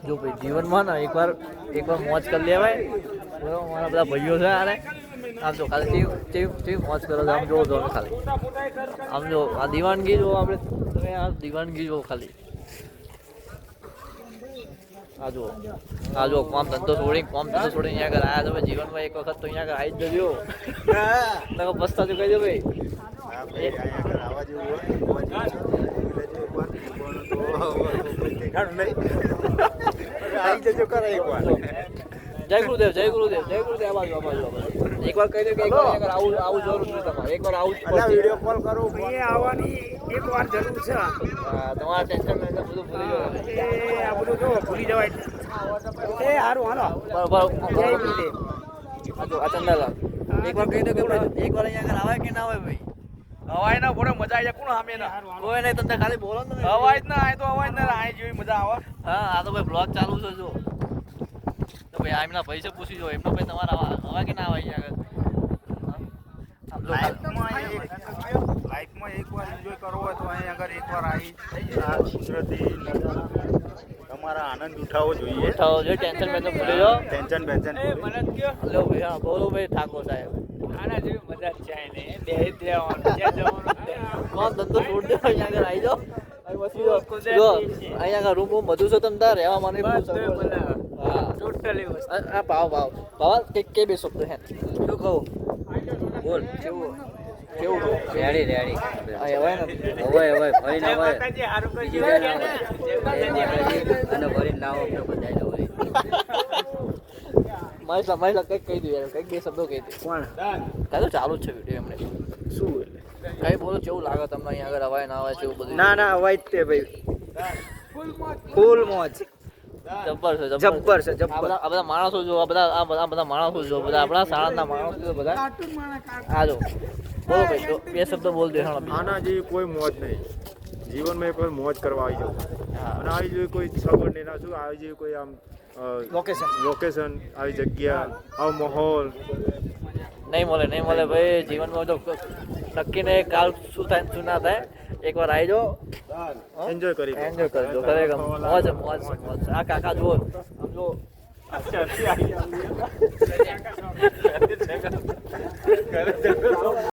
જો ભાઈ જીવનમાં ને એકવાર મોજ કરી લેવાય બરાબર. મારા બધા ભાઈઓ છે આને આમ જો ખાલી ચેવી મોજ કરો છો આમ જોવો છો ખાલી આમ જો આ દીવાનગી જો આપણે તમે આ દીવાનગી જો ખાલી આ જો કામ ધંધો છોડીને અહીંયા આગળ આવ્યા તમે જીવનમાં એક વખત તો અહીંયા આગળ આવી જ જજો તમે પસ્તાજો કહી દો ભાઈ જય ગુરુદેવ જય ગુરુદેવ જય ગુરુદેવ આ બાજુ એકવાર કહી દો કે એકવાર આવું જરૂર છે તમારે એકવાર આવું વિડીયો કોલ કરો આવવાની એકવાર જરૂર છે. તમારા ટેન્શન બધું ભૂલી જાવ એ આ બધું જો ભૂલી જવાય એ સારું હાલો બરોબર આ ચંદાલાલ એકવાર કહી દો કે એકવાર અહીંયા આગળ આવે કે ના આવે ભાઈ હવાઈ ના બોલે મજા આવી જાય કોણ સામે ના કોઈ નહીં તમને ખાલી બોલો ને અવાજ ના આય તો અવાજ ના આય જેવી મજા આવે. હા આ તો ભાઈ બ્લોગ ચાલુ છે જો તો ભાઈ એમના પૈસા પૂછી જો એમનો ભાઈ તમારા આવે કે ના આવે અહીંયા લાઈફમાં એકવાર એન્જોય કરવો હોય તો અહીં આગળ એકવાર આવી આ કુદરતી તમારા આનંદ ઉઠાવવો જોઈએ. ટેન્શન બેન્શન ભૂલી જાઓ ટેન્શન બેન્શન લો ભાઈ હા બોલો ભાઈ ઠાકોર સાહેબ આના જેવી મજા જ જાય ને બેહી જ રહેવાનું જ્યાં જવાનું કોણ ધંધો છોડ દો અહીંયા આગળ આવી જાઓ અહીંયા આગળ રૂમ બધું છે તમે તાર રહેવા મને હા ભાવ કે બે શબ્દ હે શું કહું બોલ કેવું રેડી હવે ને હવે ફરીને હવે અને ફરીને લાવો આપણે બધાય હવે મહેશ કંઈક કહી દઉં યાર કંઈક બે શબ્દો કહી દઉં કોણ કાં તો ચાલુ જ છે વિડીયો એમને શું કઈ બોલો કેવું લાગે તમને અહીંયા આગળ અવાય ના આવે છે એવું બધું ના અવાજ તે ભાઈ ફૂલ મોજ જબ્બર છે આ બધા માણસો જો આ બધા માણસો જો બધા આપણા શાળાના માણસો જો બધા આ જો બોલો ભાઈ બે શબ્દ બોલ દે આના જેવી કોઈ મોજ નહીં જીવનમાં એક વાર મોજ કરવા આવી જાવ અને આવી જેવી કોઈ સગવડ નહીં ના શું આવી જેવી કોઈ આમ લોકેશન આવી જગ્યા આવો માહોલ નહીં મળે ભાઈ જીવનમાં તો નક્કી ને કાલ શું થાય શું ના થાય એકવાર આવી જાઓ એન્જોય કરજો ખરેખર મોજ આ કાકા જુઓ આમ જો